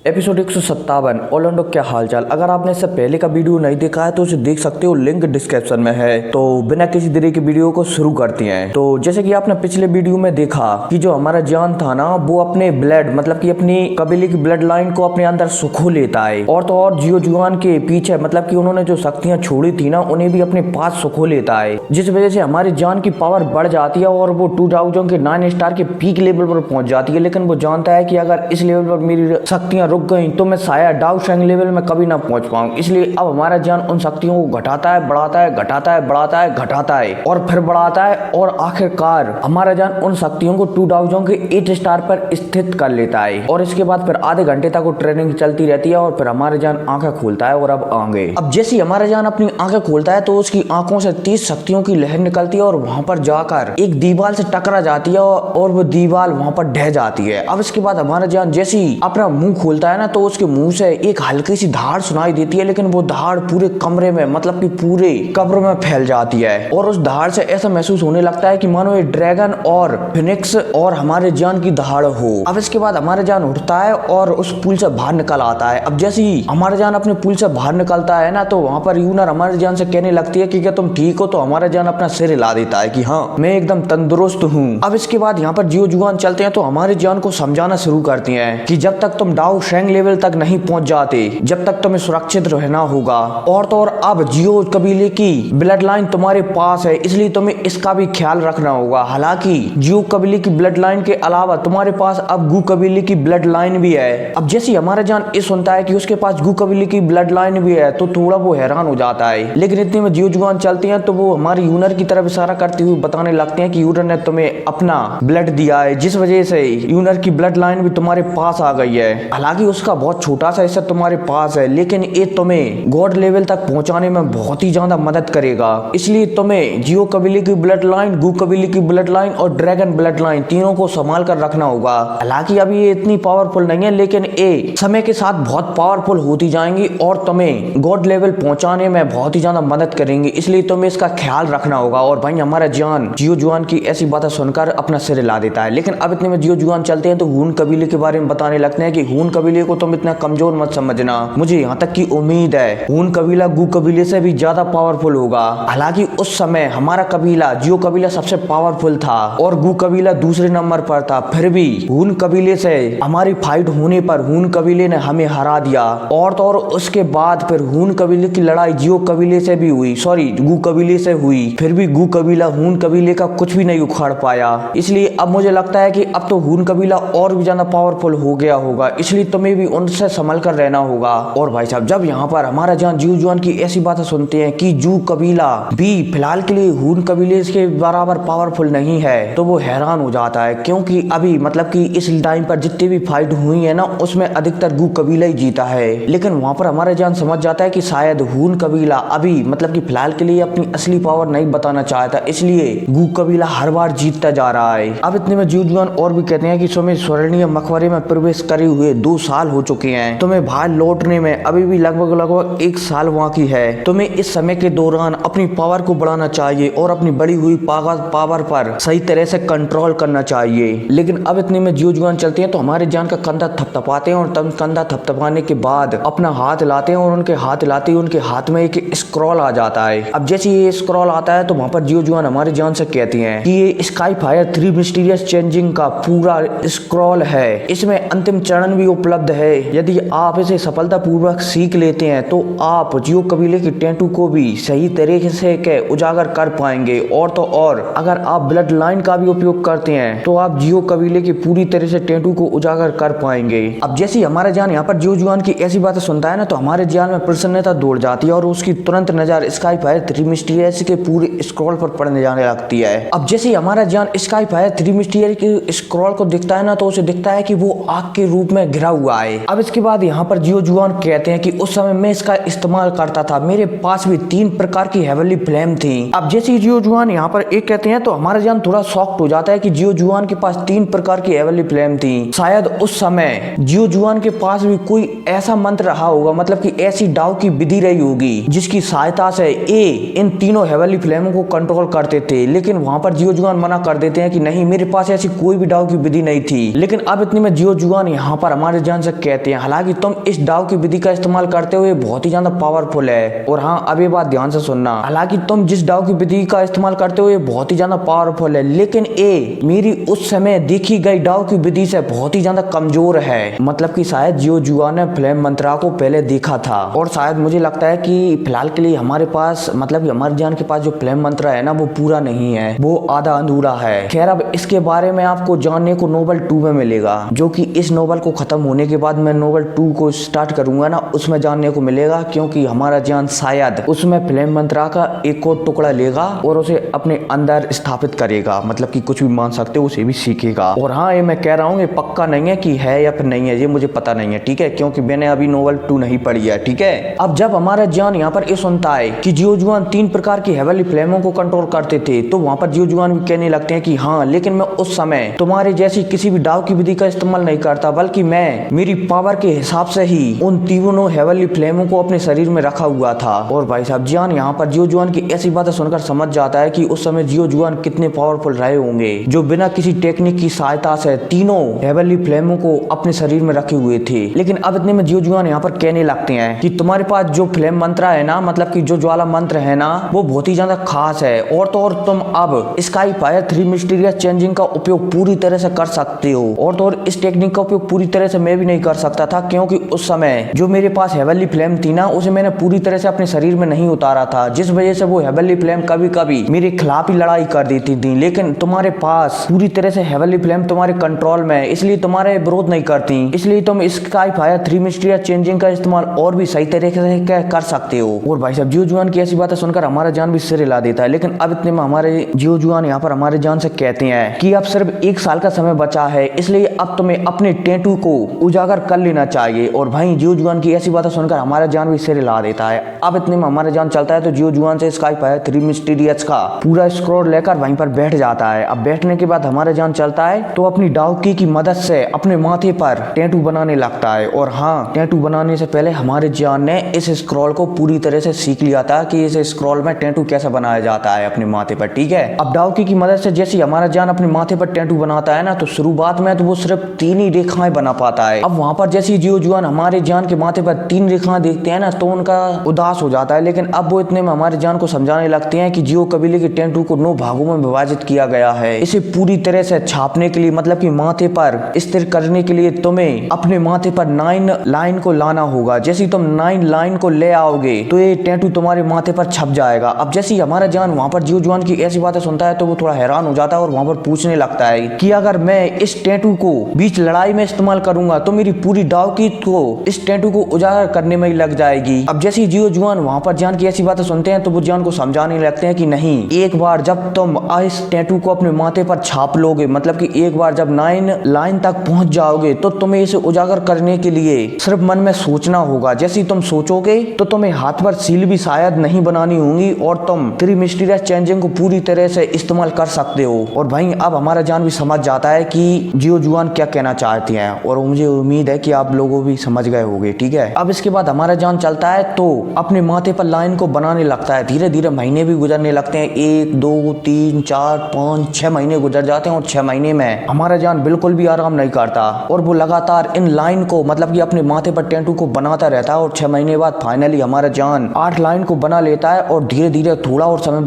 Episode 157 ओलंडो क्या हालचाल। अगर आपने इससे पहले का वीडियो नहीं देखा है तो उसे देख सकते हो, लिंक डिस्क्रिप्शन में है। तो बिना किसी देरी के वीडियो को शुरू करते हैं। तो जैसे कि आपने पिछले वीडियो में देखा कि जो हमारा जान था ना, वो अपने ब्लड मतलब कि अपनी कबीले की ब्लड लाइन को अपने अंदर सुखो लेता है। और तो और जियो जुआन के पीछे मतलब कि उन्होंने जो शक्तियां छोड़ी थी ना, उन्हें भी अपने पास सुखो लेता है, जिस वजह से हमारी जान की पावर बढ़ जाती है और वो 2000 के 9 स्टार के पीक लेवल पर पहुंच जाती है। लेकिन वो जानता है कि अगर इस लेवल पर मेरी शक्तियां रुक गई तो मैं शायद डाउ शैंग लेवल में कभी ना पहुंच पाऊं। इसलिए अब हमारा जान उन शक्तियों को घटाता है, बढ़ाता है, घटाता है, बढ़ाता है, घटाता है और फिर बढ़ाता है और आखिरकार हमारा जान उन शक्तियों को 2000 के 8 स्टार पर स्थित कर लेता है। और इसके बाद फिर आधे घंटे तक वो ट्रेनिंग चलती रहती है और फिर हमारा जान आंखें खोलता है। और अब जैसे हमारा जान अपनी आंखें खोलता है तो उसकी आंखों से 30 शक्तियों की लहर निकलती है और वहां पर जाकर एक दीवार से टकरा जाती है और वो दीवार वहां पर ढह जाती है। अब इसके बाद हमारा जान जैसे ही अपना मुंह खोलता है ना, तो उसके मुंह से एक हल्की सी धाड़ सुनाई देती है, लेकिन वो धाड़ पूरे कमरे में मतलब कि पूरे कब्र में फैल जाती है। और उस धाड़ से ऐसा महसूस होने लगता है कि मानो ये ड्रैगन और फिनिक्स और हमारे जान की धाड़ हो। अब इसके बाद हमारा जान उठता है और उस पुल से बाहर निकल आता है। अब जैसे ही हमारा जान अपने पुल से बाहर निकलता है ना, तो वहां पर यूनर हमारे जान से कहने लगती है कि क्या तुम ठीक हो। तो हमारा जान अपना सिर हिला देता है कि हाँ, मैं एकदम तंदुरुस्त हूँ। अब इसके बाद यहाँ पर जियो जुआन चलते हैं तो हमारे जान को समझाना शुरू करती हैं कि जब तक तुम डाउ शैंग लेवल तक नहीं पहुंच जाते, जब तक तुम्हें सुरक्षित रहना होगा। और तो और अब जियो कबीले की ब्लड लाइन तुम्हारे पास है, इसलिए तुम्हें इसका भी ख्याल रखना होगा। हालांकि जियो कबीले की ब्लड लाइन के अलावा तुम्हारे पास अब गू कबीले की ब्लड लाइन भी है। अब जैसे हमारा जान ये सुनता है कि उसके पास गू कबीले की ब्लड लाइन भी है तो थोड़ा वो हैरान हो जाता है। लेकिन इतने में जियो जुआन चलते हैं तो वो हमारे यूनर की तरफ इशारा करते हुए बताने लगते हैं कि यूनर ने तुम्हें अपना ब्लड दिया है, जिस वजह से यूनर की ब्लड लाइन भी तुम्हारे पास आ गई है। हालांकि उसका बहुत छोटा सा हिस्सा तुम्हारे पास है, लेकिन ये तुम्हें गॉड लेवल तक पहुंचाने में बहुत ही ज्यादा मदद करेगा। इसलिए तुम्हें जियो कबीले की ब्लड लाइन, गू कबीले की ब्लड लाइन और ड्रैगन ब्लड लाइन तीनों को संभाल कर रखना होगा। हालांकि अभी ये इतनी पावरफुल नहीं है, लेकिन ये समय के साथ बहुत पावरफुल होती जाएंगी और तुम्हें गॉड लेवल पहुंचाने में बहुत ही ज्यादा मदद करेंगी। इसलिए तुम्हें इसका ख्याल रखना होगा। और भाई हमारा जान जियो जुआन की ऐसी बातें सुनकर अपना सिर हिला देता है। लेकिन अब इतने में जियो जुआन चलते हैं तो हून कबीले के बारे में बताने लगते हैं कि हून कबीले को तुम इतना कमजोर मत समझना, मुझे यहाँ तक की उम्मीद है हून कबीला गू कबीले से भी ज्यादा पावरफुल होगा। हालांकि उस समय हमारा कबीला जियो कबीला सबसे पावरफुल था और गू कबीला दूसरे नंबर पर था। फिर भी हून कबीले से हमारी फाइट होने पर हून कबीले ने हमें हरा दिया। और तो और उसके बाद फिर हून कबीले की लड़ाई जियो कबीले से भी हुई, सॉरी गू कबीले से हुई। फिर भी गू कबीला हून कबीले का कुछ भी नहीं उखाड़ पाया। इसलिए अब मुझे लगता है कि अब तो हून कबीला और भी ज्यादा पावरफुल हो गया होगा। इसलिए तुम्हें भी उनसे संभल कर रहना होगा। और भाई साहब जब यहाँ पर हमारा जान जियो जुआन की ऐसी बातें सुनते हैं कि जू कबीला भी फिलहाल के लिए हून कबीले के बराबर पावरफुल नहीं है, तो वो हैरान हो जाता है। क्योंकि अभी मतलब कि इस टाइम पर जितनी भी फाइट हुई है ना, उसमें अधिकतर गू कबीला ही जीता है। लेकिन वहां पर हमारा जान समझ जाता है कि शायद हून कबीला अभी मतलब कि फिलहाल के लिए अपनी असली पावर नहीं बताना चाहता, इसलिए गू कबीला हर बार जीतता जा रहा है। अब इतने में जियो जुआन और भी कहते हैं कि तुम्हें स्वर्णीय मकबरे में प्रवेश करे हुए 2 साल हो चुके हैं, तुम्हें बाहर लौटने में अभी भी लगभग 1 साल बाकी है। तुम्हें इस समय के दौरान अपनी पावर को बढ़ाना चाहिए और अपनी बढ़ी हुई पावर पर सही तरह से कंट्रोल करना चाहिए। लेकिन अब इतने में जियो जुआन चलते हैं तो हमारे जान का कंधा थपथपाते हैं और तब कंधा थपथपाने के बाद अपना हाथ लाते हैं और उनके हाथ लाते ही उनके हाथ में एक स्क्रॉल आ जाता है। अब जैसे ये स्क्रॉल आता है तो वहां पर जियो जुआन हमारे जान से कहती हैं कि ये स्काई फायर 3 मिस्टीरियस चेंजिंग का पूरा स्क्रॉल है, इसमें अंतिम चरण भी उपलब्ध है। यदि आप इसे सफलतापूर्वक सीख लेते हैं तो आप जियो कबीले की टैटू को भी सही तरीके से उजागर कर पाएंगे। और तो और अगर आप ब्लड लाइन का भी उपयोग करते हैं तो आप जियो कबीले की पूरी तरह से टैटू को उजागर कर पाएंगे। अब जैसे हमारा जान यहाँ पर जियो जुआन की ऐसी बातें सुनता है ना, तो हमारे जान में प्रसन्नता दौड़ जाती है और उसकी तुरंत नजर स्काई फायर 3 मिस्टीरियस के पूरे स्क्रॉल पर पड़ने जाने लगती है। अब जैसे हमारा जान स्काई फायर 3 मिस्टीरियस के स्क्रॉल को दिखता है ना, तो उसे दिखता है कि वो आग के रूप में घिरा हुआ है। अब इसके बाद यहाँ पर जियो जुआन कहते हैं कि उस समय मैं इसका इस्तेमाल करता था, मेरे पास भी 3 प्रकार की हेवनली फ्लेम थी। अब जैसे जियो जुआन यहाँ पर एक कहते हैं तो हमारा जान थोड़ा शॉक्ड हो जाता है कि जियो जुआन के पास 3 प्रकार की हेवनली फ्लेम थी। शायद उस समय जियो जुआन के पास भी कोई ऐसा मंत्र रहा होगा, मतलब कि ऐसी डाव की विधि रही होगी जिसकी सहायता से ये इन तीनों हेवनली फ्लेमों को कंट्रोल करते थे। लेकिन वहां पर जियो जुआन मना कर देते हैं कि नहीं, मेरे पास ऐसी कोई भी डाव की विधि नहीं थी। लेकिन अब इतने में जियो जुआन यहाँ पर हमारे जान से कहते हैं। हालांकि तुम इस डाव की विधि का इस्तेमाल करते हुए बहुत ही ज्यादा पावरफुल है। और हाँ, अब ये बात ध्यान से सुनना, हालांकि तुम जिस डाव की विधि का इस्तेमाल करते हुए बहुत ही ज्यादा पावरफुल है, लेकिन ये मेरी उस समय देखी गई डाव की विधि से बहुत ही ज्यादा कमजोर है। मतलब कि शायद जियो जुआ ने फ्लेम मंत्रा को पहले देखा था, और शायद मुझे लगता है कि फिलहाल के लिए हमारे पास, मतलब कि हमारे जान के पास जो फ्लेम मंत्र है ना, वो पूरा नहीं है, वो आधा अधूरा है। खैर, अब इसके बारे में आपको जानने को नोवेल 2 में मिलेगा, जो कि इस नोवेल को खत्म होने के बाद मैं नोवेल 2 को स्टार्ट करूंगा ना, उसमें जानने को मिलेगा, क्योंकि हमारा जान शायद उसमें फ्लेम मंत्रा का एक और टुकड़ा लेगा और उसे अपने अंदर स्थापित करेगा। मतलब कि कुछ भी मान सकते हो, उसे भी सीखेगा। और हाँ, ये मैं कह रहा हूँ, ये पक्का नहीं है कि है या फिर नहीं है, ये मुझे पता नहीं है, ठीक है, क्योंकि मैंने अभी नोवेल 2 नहीं पढ़ी है, ठीक है। अब जब हमारा जान यहाँ पर ये सुनता है कि जियो जुआन 3 प्रकार की हेवनली फ्लेमों को कंट्रोल करते थे, तो वहां पर जियो जुआन भी कहने लगते हैं कि हाँ, लेकिन मैं उस समय तुम्हारे जैसी किसी भी डाव की विधि का इस्तेमाल नहीं करता, बल्कि मैं मेरी पावर के हिसाब से ही उन तीनों हेवनली फ्लेमों को अपने शरीर में रखा हुआ था। और भाई साहब जान यहाँ पर जियो जुआन की ऐसी बातें सुनकर समझ जाता है कि उस समय जियो जुआन कितने पावरफुल रहे होंगे, जो बिना किसी टेक्निक की सहायता से तीनों हेवनली फ्लेमों को अपने शरीर में रखे हुए थे। लेकिन अब इतने में जियो जुआन यहाँ पर कहने लगते हैं कि तुम्हारे पास जो फ्लेम मंत्र है ना, मतलब कि जो ज्वाला मंत्र है ना, वो बहुत ही ज्यादा खास है, और तो और तुम अब स्काई फायर 3 मिस्टीरियस चेंजिंग का उपयोग पूरी तरह से कर सकते हो। और तो और इस टेक्निक का उपयोग पूरी तरह से मैं भी नहीं कर सकता था, क्योंकि उस समय जो मेरे पास हेवनली फ्लेम थी ना, उसे मैंने पूरी तरह से अपने शरीर में नहीं उतारा था, जिस वजह से वो हेवनली फ्लेम कभी कभी मेरे खिलाफ ही लड़ाई कर देती थी। लेकिन तुम्हारे पास पूरी तरह से हेवनली फ्लेम तुम्हारे कंट्रोल में है, इसलिए तुम्हारे विरोध नहीं करती, इसलिए तुम स्काई फायर 3 मिस्टीरियस चेंजिंग का इस्तेमाल और भी सही तरीके से कर सकते हो। और भाई साहब जियो जुआन की ऐसी बातें सुनकर हमारा जान भी सिर हिला देता है। लेकिन अब इतने में हमारे जियो जुआन यहाँ पर हमारे जान से कहते हैं कि अब सिर्फ 1 साल का समय बचा है, इसलिए अब तुम्हें अपने टैटू को उजागर कर लेना चाहिए। और भाई जियो जुआन की ऐसी बातें सुनकर हमारा जान भी सिर हिला देता है। अब इतने में हमारा जान चलता है तो जियो जुआन से स्काई फायर 3 मिस्टीरियस का पूरा स्क्रॉल लेकर वहीं पर बैठ जाता है। अब बैठने के बाद हमारा जान चलता है तो अपनी डाउकी की मदद से अपने माथे पर टैटू बनाने लगता है। और हाँ, टैटू बनाने से पहले हमारे जान ने इस स्क्रॉल को पूरी तरह से सीख लिया था कि इस स्क्रॉल में टैटू कैसे बनाया जाता है अपने माथे पर, ठीक है। अब डाउकी की मदद से जैसे हमारा जान अपने माथे पर टैटू बनाता है ना, तो शुरुआत में तो वो सिर्फ 3 ही रेखाएं बना पाता है। अब वहां पर जैसे जियो जुआन हमारे जान के माथे पर 3 रेखाएं देखते हैं ना, तो उनका उदास हो जाता है। लेकिन अब वो इतने में हमारे जान को समझाने लगते हैं कि जियो कबीले के टैटू को 9 भागों में विभाजित किया गया है। इसे पूरी तरह से छापने के लिए, मतलब कि माथे पर स्थिर करने के लिए तुम्हें अपने माथे पर 9 लाइन को लाना होगा। जैसे तुम 9 लाइन को ले आओगे तो ये टैटू तुम्हारे माथे पर छप जाएगा। अब जैसे हमारा जान वहां पर जियो जुआन की ऐसी बातें सुनता है तो वो थोड़ा हैरान हो जाता है और वहां पर पूछने लगता है कि अगर मैं इस टैटू को बीच लड़ाई में इस्तेमाल करूंगा तो मेरी पूरी डाउकी को इस टैटू को उजागर करने में ही लग जाएगी। अब जैसे जियो जुआन वहां पर जान की ऐसी बातें सुनते हैं तो वो जान को समझाने लगते हैं कि नहीं, एक बार जब तुम इस टैटू को अपने माथे पर छाप लोगे, मतलब कि एक बार जब 9 लाइन तक पहुंच जाओगे तो तुम्हें इसे उजागर करने के लिए सिर्फ मन में सोचना होगा। जैसे तुम सोचोगे तो तुम्हें हाथ पर सील भी शायद नहीं बनानी होंगी और तुम 3 मिस्टीरियस चेंजिंग को पूरी तरह से इस्तेमाल कर सकते हो। और भाई अब हमारा जान भी समझ जाता है कि जियो जुआन क्या कहना चाहती हैं, और मुझे उम्मीद है कि आप लोगों भी समझ गए होंगे, ठीक है। अब इसके बाद हमारा जान चलता है तो अपने माथे पर लाइन को बनाने लगता है। धीरे धीरे महीने भी गुजरने लगते हैं, 1 2 3 4 5 6 महीने गुजर जाते हैं। और 6 महीने में हमारा जान बिल्कुल भी आराम नहीं करता और वो लगातार इन लाइन को, मतलब कि अपने माथे पर टैटू को बनाता रहता है। और 6 महीने बाद फाइनली हमारा जान 8 लाइन को बना लेता है और धीरे धीरे थोड़ा और समय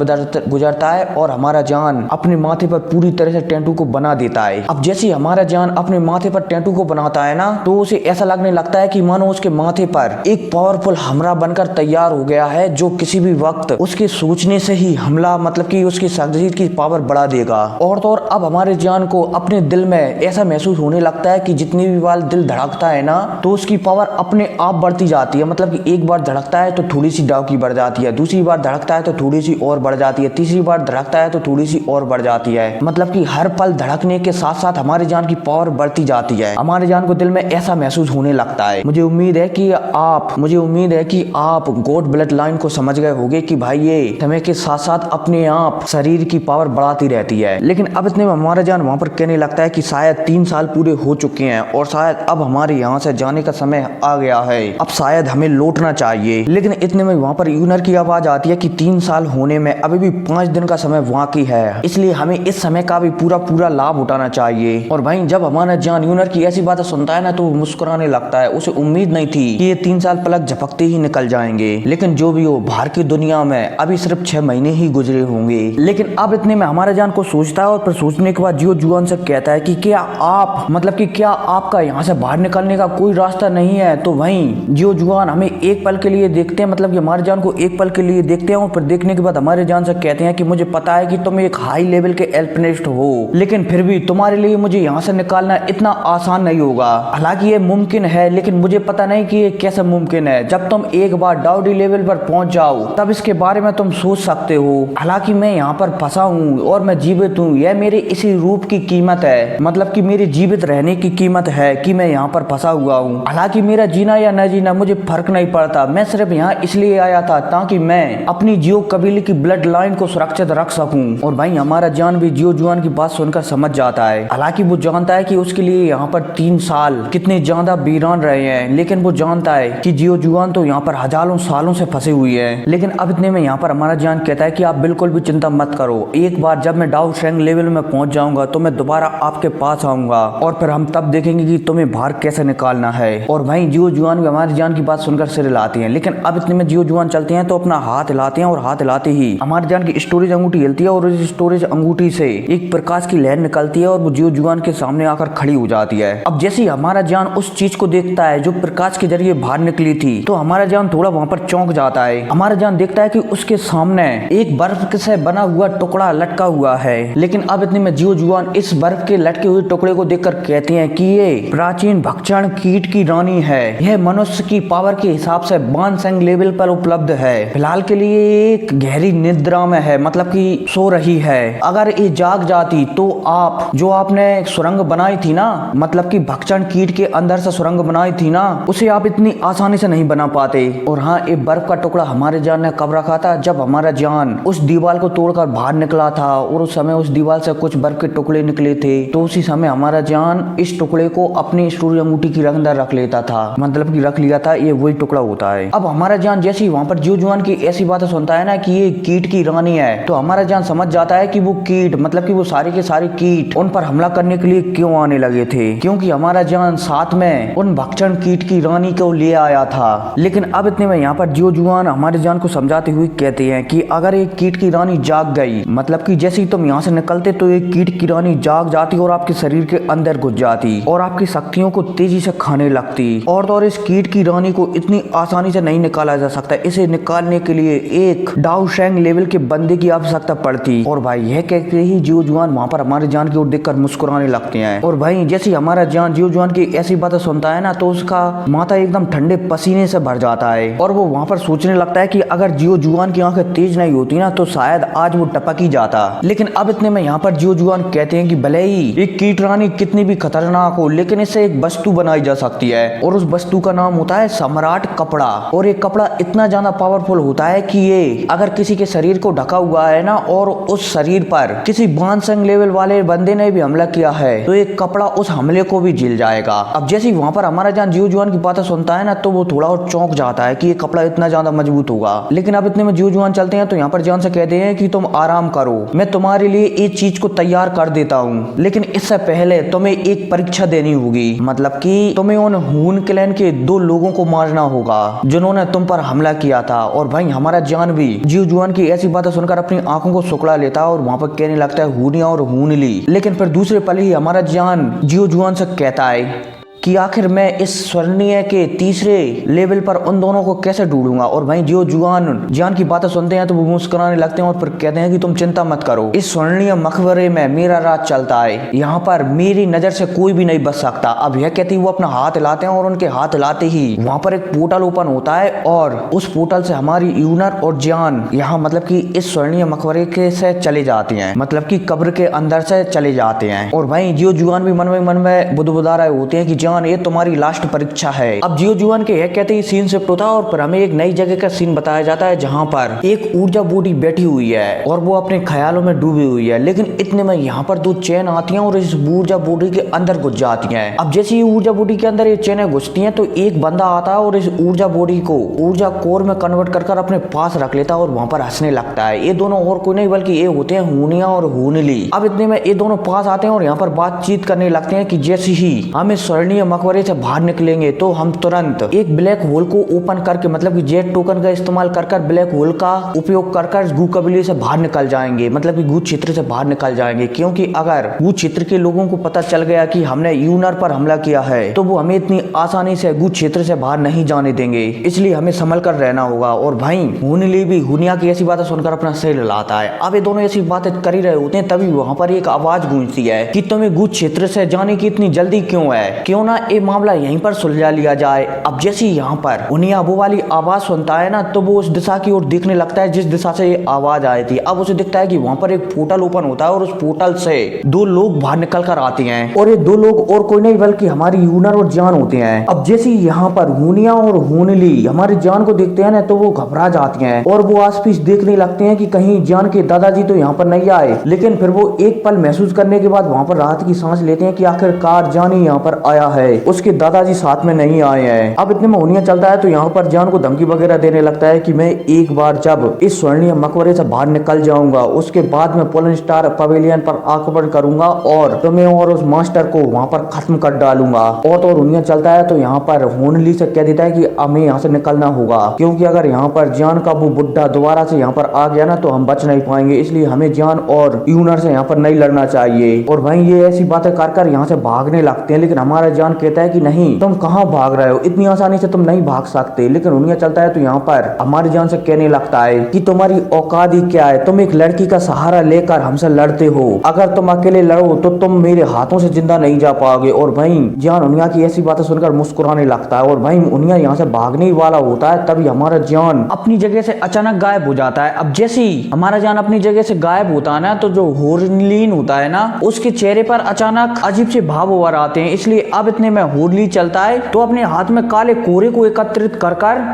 गुजरता है और हमारा जान अपने माथे पर पूरी तरह से टैटू को बना देता है। अब जैसे हमारा जान अपने माथे पर टैटू को बनाता है ना, तो उसे ऐसा लगने लगता है कि मानो उसके माथे पर एक पावरफुल हमला बनकर तैयार हो गया है, जो किसी भी वक्त उसके सोचने से ही हमला, मतलब कि उसकी शरीर की पावर बढ़ा देगा। और तो और अब हमारे जान को अपने दिल में ऐसा महसूस होने लगता है कि जितनी भी बार दिल धड़कता है ना, तो उसकी पावर अपने आप बढ़ती जाती है। मतलब कि एक बार धड़कता है तो थोड़ी सी डाउकी बढ़ जाती है, दूसरी बार धड़कता है तो थोड़ी सी और बढ़ जाती है, तीसरी बार धड़कता है तो थोड़ी सी और बढ़ जाती है। मतलब कि हर पल धड़कने के साथ साथ हमारे जान की पावर बढ़ती जाती है। हमारे जान को दिल में ऐसा महसूस होने लगता है। मुझे उम्मीद है कि आप गॉड ब्लड लाइन को समझ गए होंगे कि भाई ये समय के साथ साथ अपने आप शरीर की पावर बढ़ाती रहती है। लेकिन अब इतने में हमारा जान वहां पर कहने लगता है कि शायद 3 साल पूरे हो चुके हैं और शायद अब हमारे यहाँ से जाने का समय आ गया है, अब शायद हमें लौटना चाहिए। लेकिन इतने में वहां पर यूनर की आवाज आती है कि 3 साल होने में अभी भी 5 दिन का समय बाकी है, इसलिए हमें इस समय का भी पूरा लाभ उठाना चाहिए। और भाई जब हमारा जान यूनर की ऐसी बातें सुनता होता है ना तो वो मुस्कुराने लगता है। उसे उम्मीद नहीं थी कि ये 3 साल पलक झपकते ही निकल जाएंगे, लेकिन जो भी हो बाहर की दुनिया में अभी सिर्फ 6 महीने ही गुजरे होंगे। लेकिन अब इतने में हमारा जान को सोचता है और फिर सोचने के बाद जियो जुआन से कहता है कि क्या आप मतलब कि क्या आपका यहाँ से बाहर निकलने का कोई रास्ता नहीं है। तो वहीं जियो जुआन हमें एक पल के लिए देखते हैं, मतलब कि हमारे जान को एक पल के लिए देखते हैं और फिर देखने के बाद हमारे जान से कहते हैं कि मुझे पता है कि तुम एक हाई लेवल के एल्पिनिस्ट हो, लेकिन फिर भी तुम्हारे लिए मुझे यहाँ से निकालना इतना आसान नहीं होगा। हालांकि ये मुमकिन है, लेकिन मुझे पता नहीं कि ये कैसे मुमकिन है। जब तुम एक बार डाउडी लेवल पर पहुंच जाओ तब इसके बारे में तुम सोच सकते हो। हालांकि मैं यहाँ पर फंसा हूँ और मैं जीवित हूँ, यह मेरे इसी रूप की कीमत है, मतलब कि मेरे जीवित रहने की कीमत है कि मैं यहाँ पर फंसा हुआ हूँ। हालांकि मेरा जीना या न जीना मुझे फर्क नहीं पड़ता, मैं सिर्फ यहाँ इसलिए आया था ताकि मैं अपनी जियो कबीले की ब्लड लाइन को सुरक्षित रख सकूं। और भाई हमारा जान भी जियो जुआन की बात सुनकर समझ जाता है। हालांकि वो जानता है कि उसके लिए यहाँ पर 3 साल कितने ज्यादा वीरान रहे हैं, लेकिन वो जानता है कि जियो जुआन तो यहाँ पर हजारों सालों से फंसे हुए हैं। लेकिन अब इतने में यहाँ पर हमारा जान कहता है कि आप बिल्कुल भी चिंता मत करो, एक बार जब मैं डाउ शेंग लेवल में पहुंच जाऊंगा तो मैं दोबारा आपके पास आऊंगा और फिर हम तब देखेंगे कि तुम्हें बाहर कैसे निकालना है। और भाई जियो जुआन भी हमारी जान की बात सुनकर सिर हिलाती है। लेकिन अब इतने में जियो जुआन चलते हैं तो अपना हाथ हिलाते हैं और हाथ हिलाते ही हमारी जान की स्टोरेज अंगूठी हिलती है और इस स्टोरेज अंगूठी से एक प्रकाश की लहर निकलती है और वो जियो जुआन के सामने आकर खड़ी हो जाती है। अब जैसे ही हमारा जान उस चीज को देखता है जो प्रकाश के जरिए बाहर निकली थी तो हमारा जान थोड़ा वहां पर चौंक जाता है। हमारा जान देखता है कि उसके सामने एक बर्फ से बना हुआ टुकड़ा लटका हुआ है। लेकिन अब इतने में जियो जुआन इस बर्फ के लटके हुए टुकड़े को देखकर कहते हैं कि ये प्राचीन भक्षण कीट की रानी है, यह मनुष्य की पावर के हिसाब से बानसेंग लेवल पर उपलब्ध है। फिलहाल के लिए एक गहरी निद्रा में है, मतलब कि सो रही है। अगर ये जाग जाती तो आप जो आपने सुरंग बनाई थी ना, मतलब कि भक्षण कीट के अंदर से सुरंग बनाई थी ना, उसे आप इतनी आसानी से नहीं बना पाते। और हाँ, ये बर्फ का टुकड़ा हमारे जान ने कब रखा था, जब हमारा जान उस दीवार को तोड़कर बाहर निकला था और उस समय उस दीवार से कुछ बर्फ के टुकड़े निकले थे। तो उसी समय हमारा जान इस टुकड़े को अपनी स्टोरेज अंगूठी की अंदर रख लेता था, मतलब कि रख लिया था। ये वही टुकड़ा होता है। अब हमारा जान जैसे ही वहां पर जियो जुआन की ऐसी बातें सुनता है ना कि ये कीट की रानी है, तो हमारा जान समझ जाता है कि वो कीट, मतलब कि वो सारे के सारे कीट उन पर हमला करने के लिए क्यों आने लगे थे, क्योंकि हमारा जान साथ में उन भक्षण कीट की रानी को ले आया था। लेकिन अब इतने में यहाँ पर जियो जुआन हमारे जान को समझाते हुए कहते हैं कि अगर एक कीट की रानी जाग गई, मतलब कि जैसे ही तुम यहाँ से निकलते तो एक कीट की रानी जाग जाती और आपके शरीर के अंदर घुस जाती और आपकी शक्तियों को तेजी से खाने लगती। और तो और इस कीट की रानी को इतनी आसानी से नहीं निकाला जा सकता, इसे निकालने के लिए एक डाउ शेंग लेवल के बंदे की आवश्यकता पड़ती। और भाई यह कहते ही जियो जुआन वहां पर हमारे जान की ओर देखकर मुस्कुराने लगते हैं। और भाई जैसे हमारा जान जियो जुआन की ऐसी बातें सुनता है ना तो उसका माथा एकदम ठंडे पसीने से भर जाता है और वो वहां पर सोचने लगता है कि अगर जियो जुआन की आंखें तेज नहीं होती ना तो शायद आज वो टपक ही जाता। लेकिन अब इतने में यहाँ पर जियो जुआन कहते हैं कि भले ही एक कीट रानी कितनी भी खतरनाक हो, लेकिन इससे एक वस्तु बनाई जा सकती है और उस वस्तु का नाम होता है सम्राट कपड़ा। और एक कपड़ा इतना ज्यादा पावरफुल होता है कि ये अगर किसी के शरीर को ढका हुआ है ना और उस शरीर पर किसी बानसेंग लेवल वाले बंदे ने भी हमला किया है तो एक कपड़ा उस हमले को भी झेल जाएगा। अब जैसे ही वहां पर हमारा जान जियो जुआन की बातें सुनता है ना तो वो थोड़ा और चौंक जाता है कि ये कपड़ा इतना ज्यादा मजबूत होगा। लेकिन अब इतने में जियो जुआन चलते हैं तो यहाँ पर जान से कहते हैं कि तुम आराम करो, मैं तुम्हारे लिए इस चीज को तैयार कर देता हूँ, लेकिन इससे पहले तुम्हें एक परीक्षा देनी होगी, मतलब कि तुम्हें उन हून क्लैन के 2 लोगों को मारना होगा जिन्होंने तुम पर हमला किया था। और भाई हमारा जान भी जियो जुआन की ऐसी बातें सुनकर अपनी आंखों को सुकड़ा लेता और वहां पर कहने लगता है हूनिया और हूनली। लेकिन फिर दूसरे पल ही हमारा जान जियो जुआन से कहता है कि आखिर मैं इस स्वर्णीय के तीसरे लेवल पर उन दोनों को कैसे ढूंढूंगा। और भाई जियो जुआन जान की बातें सुनते हैं तो वो मुस्कुराने लगते हैं और फिर कहते हैं कि तुम चिंता मत करो, इस स्वर्णीय मकबरे में मेरा राज चलता है, यहाँ पर मेरी नजर से कोई भी नहीं बच सकता। अब यह कहती वो अपना हाथ हिलाते हैं और उनके हाथ हिलाते ही वहां पर एक पोर्टल ओपन होता है और उस पोर्टल से हमारी यूनर और जान यहाँ मतलब की इस स्वर्णीय मकबरे के से चले जाते हैं, मतलब की कब्र के अंदर से चले जाते हैं। और भाई जियो जुआन भी मन में बुदबुदा रहे होते हैं कि जान ये तुम्हारी लास्ट परीक्षा है। अब जियो जुआन के यह कहते ही सीन शिफ्ट होता है और फिर हमें एक नई जगह का सीन बताया जाता है जहां पर एक ऊर्जा बॉडी बैठी हुई है और वो अपने ख्यालों में डूबी हुई है। लेकिन इतने में यहाँ पर 2 चैन आती हैं और इस ऊर्जा बॉडी के अंदर घुस जाती हैं। अब जैसे ही ऊर्जा बॉडी के अंदर ये चैनें घुसती हैं तो एक बंदा आता है और इस ऊर्जा बॉडी को ऊर्जा कोर में कन्वर्ट कर अपने पास रख लेता है और वहां पर हंसने लगता है। ये दोनों और कोई नहीं बल्कि ये होते हैं हूनिया और हूनली। अब इतने में ये दोनों पास आते हैं और यहाँ पर बातचीत करने लगते हैं कि जैसे ही हम इस स्वर्णीय मकबरे से बाहर निकलेंगे तो हम तुरंत एक ब्लैक होल को ओपन करके मतलब कि जेट टोकन का इस्तेमाल कर ब्लैक होल का उपयोग कर गू कबीले से बाहर निकल जाएंगे, मतलब कि गू क्षेत्र से बाहर निकल जाएंगे। क्योंकि अगर गू क्षेत्र के लोगों को पता चल गया कि हमने यूनर पर हमला किया है तो वो हमें इतनी आसानी से गू क्षेत्र से बाहर नहीं जाने देंगे, इसलिए हमें संभल कर रहना होगा। और भाई हुनली भी हुनिया की ऐसी बातें सुनकर अपना सिर हिलाता है। अब ये दोनों ऐसी बातें कर ही रहे होते हैं, तभी वहां पर एक आवाज गूंजती है कि तुम्हें गू क्षेत्र से जाने की इतनी जल्दी क्यों है, क्यों ना ये मामला यहीं पर सुलझा लिया जाए। अब जैसे यहाँ पर हुनिया वो वाली आवाज सुनता है ना तो वो उस दिशा की ओर देखने लगता है जिस दिशा से ये आवाज आई थी। अब उसे दिखता है कि वहां पर एक पोर्टल ओपन होता है और उस पोर्टल से दो लोग बाहर निकल कर आते हैं, और ये दो लोग और कोई नहीं बल्कि हमारी यूनर और जान होते हैं। अब जैसे यहाँ पर हुनिया और हुनली हमारी जान को देखते हैं ना तो वो घबरा जाती हैं और वो आसपास देखने लगते हैं कि कहीं जान के दादाजी तो यहाँ पर नहीं आए। लेकिन फिर वो एक पल महसूस करने के बाद वहां पर राहत की सांस लेते हैं कि आखिरकार जान ही यहाँ पर आया है, उसके दादाजी साथ में नहीं आए हैं। अब इतने में हुनिया चलता है तो यहाँ पर जान को धमकी वगैरह देने लगता है कि मैं एक बार जब इस स्वर्णीय मकबरे से बाहर निकल जाऊंगा उसके बाद में पोलन स्टार पवेलियन पर आक्रमण करूंगा और तुम्हें और उस मास्टर को वहां पर खत्म कर डालूंगा। और तो हुनिया चलता है तो यहाँ पर हुनली से कह देता है कि हमें यहाँ से निकलना होगा, क्योंकि अगर यहाँ पर जान का वो बुड्ढा दोबारा से यहाँ पर आ गया ना तो हम बच नहीं पाएंगे, इसलिए हमें जान और यूनर से यहाँ पर नहीं लड़ना चाहिए। और भाई ये ऐसी बातें कर यहाँ से भागने लगते हैं, लेकिन हमारा जान कहता है कि नहीं, तुम कहाँ भाग रहे हो, इतनी आसानी से तुम नहीं भाग सकते। लेकिन हुनिया चलता है तो यहाँ पर हमारी जान से कहने लगता है कि तुम्हारी औकात ही क्या है, तुम एक लड़की का सहारा लेकर हमसे लड़ते हो, अगर तुम अकेले लड़ो तो तुम मेरे हाथों से जिंदा नहीं जा पाओगे। और भाई जान हुनिया की ऐसी बातें सुनकर मुस्कुराने लगता है और भाई हुनिया यहाँ से भागने वाला होता है, तभी हमारा जान अपनी जगह से अचानक गायब हो जाता है। अब जैसे ही हमारा जान अपनी जगह से गायब होता है ना तो जो हुनली होता है ना उसके चेहरे पर अचानक अजीब से भाव उभर आते हैं, इसलिए अब इतने में हुनली चलता है तो अपने हाथ में काले कोरे को एकत्रित कर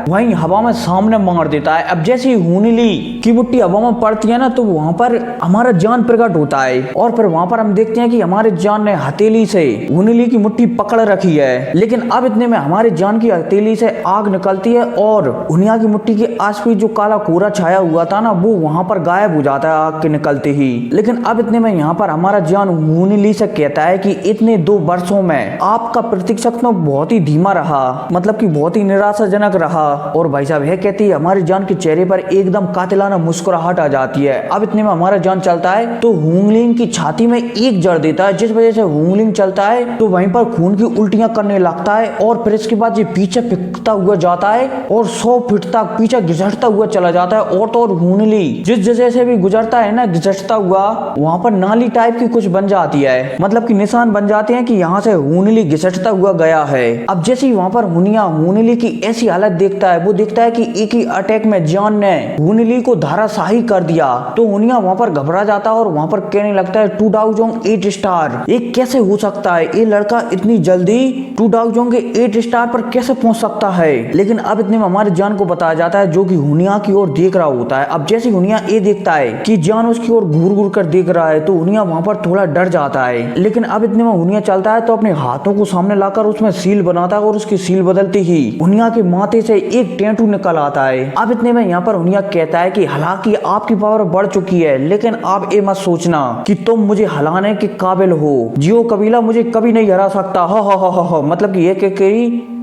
वहीं हवा में सामने मार देता है। अब जैसे ही हुनली की मुट्ठी हवा में पड़ती है ना तो वहां पर हमारा जान प्रकट होता है और फिर वहां पर हम देखते हैं कि हमारे जान ने हथेली से हुनली की मुट्ठी पकड़ रखी है। लेकिन अब इतने में हमारे जान की हथेली से आग निकलती है और हुनिया की मुट्ठी के आसपास जो काला कोरा छाया हुआ था ना वो वहां पर गायब हो जाता है आग के निकलते ही। लेकिन अब इतने में यहाँ पर हमारा जान हुनली से कहता है कि इतने 2 वर्षों में आपका प्रतीक्षक तो बहुत ही धीमा रहा, मतलब कि बहुत ही निराशाजनक रहा। और भाई साहब यह कहती है हमारी जान के चेहरे पर एकदम कातिलाना मुस्कुराहट आ जाती है। अब इतने में हमारा जान चलता है तो हुनलिंग की छाती में एक जड़ देता है, जिस वजह से हुनलिंग चलता है तो वहीं पर खून की उल्टियां करने लगता है और फिर इसके बाद ये पीछे फिरता हुआ जाता है और 100 फीट तक पीछे घिसटता हुआ चला जाता है। और तो और हुनली जिस जगह से भी गुजरता है ना घिसटता हुआ वहां पर नाली टाइप की कुछ बन जाती है, मतलब कि निशान बन जाते हैं कि यहाँ से हुनली घिसटता हुआ गया है। अब जैसे ही वहां पर हुनिया हुनली की ऐसी हालत देखता है वो देखता है कि एक ही अटैक में जान ने हुनली को धराशाही कर दिया तो हुनिया वहां पर घबरा जाता है और वहां पर कहने लगता है 2 डाउजोंग 8 स्टार, ये कैसे हो सकता है, ये लड़का इतनी जल्दी 2 डाउजोंग के 8 स्टार पर कैसे पहुंच सकता है। लेकिन अब इतने में हमारे जान को बताया जाता है जो कि हुनिया की ओर देख रहा होता है। अब जैसे हुनिया ये देखता है कि जान उसकी ओर घूर घूर कर देख रहा है तो हुनिया वहां पर थोड़ा डर जाता है। लेकिन अब इतने में हुनिया चलता है तो अपने हाथों को सामने लाकर उसमें सील बनाता है और उसकी सील बदलते ही हुनिया के माथे से एक टैटू निकल आता है। अब इतने में यहाँ पर हुनिया कहता है कि हालांकि आपकी पावर बढ़ चुकी है लेकिन आप ये मत सोचना कि तुम मुझे हलाने के काबिल हो, जियो कबीला मुझे कभी नहीं हरा सकता। हा मतलब कि ये कह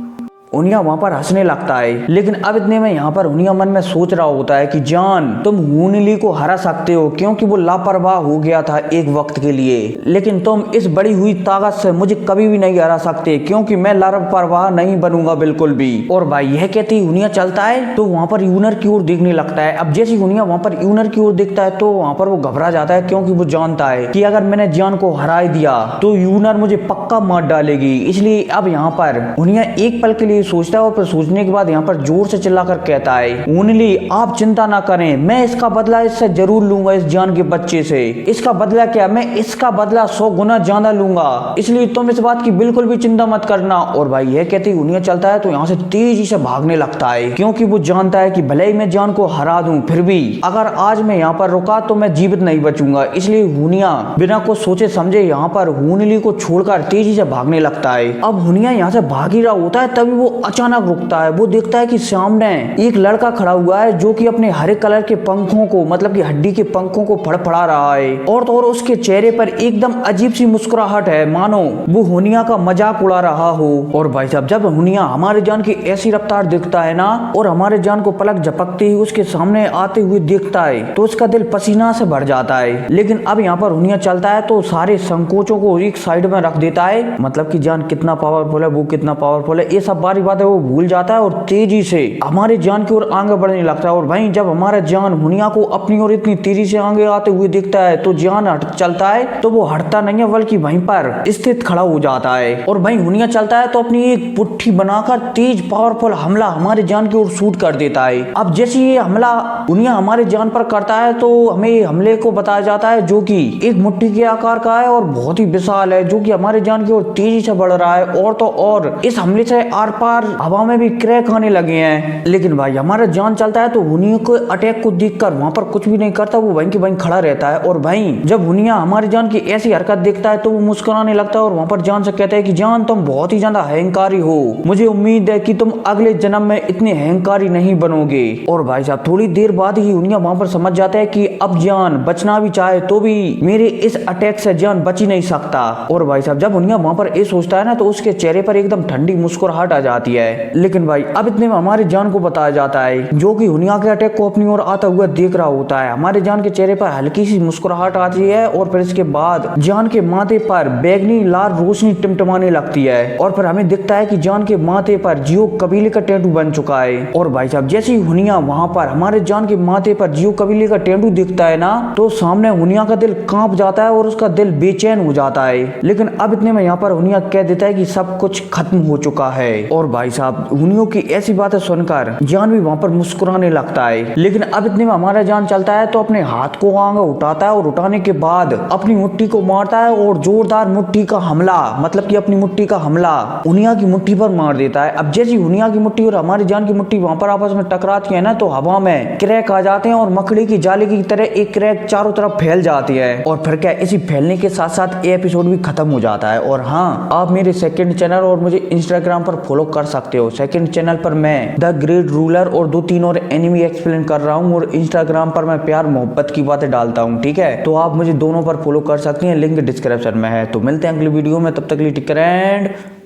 हुनिया वहां पर हंसने लगता है। लेकिन अब इतने में यहाँ पर हुनिया मन में सोच रहा होता है कि जान तुम हुनली को हरा सकते हो क्योंकि वो लापरवाह हो गया था एक वक्त के लिए, लेकिन तुम इस बड़ी हुई ताकत से मुझे कभी भी नहीं हरा सकते क्योंकि मैं लापरवाह नहीं बनूंगा बिल्कुल भी। और भाई यह कहती हुनिया चलता है तो वहां पर यूनर की ओर देखने लगता है। अब जैसे हुनिया वहां पर यूनर की ओर देखता है तो वहां पर वो घबरा जाता है क्योंकि वो जानता है कि अगर मैंने जान को हरा दिया तो यूनर मुझे पक्का मार डालेगी। इसलिए अब यहाँ पर हुनिया एक पल के लिए सोचता है और फिर सोचने के बाद यहाँ पर जोर से चिल्लाकर कहता है हुनली आप चिंता ना करें, मैं इसका बदला इससे जरूर लूंगा, इस जान के बच्चे से। इसका बदला क्या, मैं इसका बदला 100 गुना ज्यादा लूंगा, इसलिए तुम इस बात की बिल्कुल भी चिंता मत करना। और भाई यह कहते हुनिया चलता है तो यहाँ से तेजी से भागने लगता है क्योंकि वो जानता है कि भले ही मैं जान को हरा दूं फिर भी अगर आज मैं यहाँ पर रुका तो मैं जीवित नहीं बचूंगा। इसलिए हुनिया बिना कुछ सोचे समझे यहाँ पर हुनली को छोड़कर तेजी से भागने लगता है। अब हुनिया यहाँ से भाग ही रहा होता है तभी वो वो अचानक रुकता है। वो देखता है कि सामने एक लड़का खड़ा हुआ है जो कि अपने हरे कलर के पंखों को, मतलब कि हड्डी के पंखों को फड़फड़ा रहा है, और तो और उसके चेहरे पर एकदम अजीब सी मुस्कुराहट है, मानो वो हुनिया का मजाक उड़ा रहा हो। और भाई साहब जब हुनिया हमारे जान की ऐसी रफ्तार दिखता है ना, और हमारे जान को पलक झपकते ही उसके सामने आते हुए देखता है, तो उसका दिल पसीना से भर जाता है। लेकिन अब यहाँ पर हुनिया चलता है तो सारे संकोचों को एक साइड में रख देता है, मतलब कि जान कितना पावरफुल है, वो कितना पावरफुल है, ये सब बारी बातें वो भूल जाता है और तेजी से हमारे जान की ओर आगे बढ़ने लगता है। और वहीं जब हमारा जान हुनिया को अपनी ओर इतनी तेजी से आगे आते हुए देखता है तो जान हट चलता है, तो वो हटता नहीं है बल्कि वहीं पर स्थित खड़ा हो जाता है। और वहीं हुनिया चलता है तो अपनी एक पुट्ठी बनाकर तेज पावरफुल हमला हमारे जान की ओर शूट कर देता है। अब जैसे ये हमला हुनिया हमारे जान पर करता है तो हमें हमले को बताया जाता है, जो कि एक मुट्ठी के आकार का है और बहुत ही विशाल है, जो कि हमारे जान की ओर तेजी से बढ़ रहा है। और तो और इस हमले से आर पार हवा में भी क्रैक आने लगे हैं। लेकिन भाई हमारा जान चलता है तो हुनिया को अटैक को देखकर वहां पर कुछ भी नहीं करता, वो वहीं के वहीं खड़ा रहता है। और वहीं जब हुनिया हमारे जान की ऐसी हरकत देखता है तो वो मुस्कुराने लगता है और वहां पर जान से कहता है कि जान तुम बहुत ही ज्यादा अहंकारी हो, मुझे उम्मीद है कि तुम अगले जन्म में इतने अहंकारी नहीं बनोगे। और भाई साहब थोड़ी देर बाद ही हुनिया वहां पर समझ जाता है कि अब जान बचना भी चाहे तो भी मेरे इस अटैक से जान बच ही नहीं सकता। और भाई साहब जब हुनिया वहां पर ये सोचता है ना, तो उसके चेहरे पर एकदम ठंडी मुस्कुराहट आ जाती है। लेकिन भाई अब इतने में हमारे जान को बताया जाता है, जो कि हुनिया के अटैक को अपनी ओर आता हुआ देख रहा होता है। हमारे जान के चेहरे पर हल्की सी मुस्कुराहट आती है और फिर इसके बाद जान के माथे पर बैगनी लाल रोशनी टिमटिमाने लगती है। और फिर हमें दिखता है कि जान के माथे पर जियो कबीले का टैटू बन चुका है। और भाई साहब जैसे ही हुनिया वहां पर हमारे जान के माथे पर जियो कबीले का टैटू दिखता है ना, तो सामने हुनिया का दिल कांप जाता है और उसका दिल बेचैन हो जाता है। लेकिन अब इतने में यहाँ पर हुनिया कह देता है कि सब कुछ खत्म हो चुका है। और भाई साहब हुनिया की ऐसी बातें सुनकर जान भी वहां पर मुस्कुराने लगता है। लेकिन अब इतने में हमारा जान चलता है तो अपने हाथ को आगे उठाता है और उठाने के बाद अपनी मुट्ठी को मारता है और जोरदार मुट्ठी का हमला, मतलब कि अपनी मुट्ठी का हमला हुनिया की मुट्ठी पर मार देता है। अब जैसी हुनिया की मुट्ठी और हमारी जान की मुट्ठी वहां पर आपस में टकराती है ना, तो हवा में क्रैक आ जाते हैं और मकड़ी की जाली की तरह एक क्रैक चारों तरफ फैल जाती है। और फिर क्या इसी फैलने के साथ साथ ये एपिसोड भी खत्म हो जाता है। और हाँ, आप मेरे सेकंड चैनल और मुझे इंस्टाग्राम पर फॉलो कर सकते हो। सेकंड चैनल पर मैं द ग्रेट रूलर और 2-3 और एनिमी एक्सप्लेन कर रहा हूँ, और इंस्टाग्राम पर मैं प्यार मोहब्बत की बातें डालता हूँ, ठीक है। तो आप मुझे दोनों पर फॉलो कर सकती हैं, लिंक डिस्क्रिप्शन में है। तो मिलते हैं अगली वीडियो में, तब तक के लिए टेक केयर एंड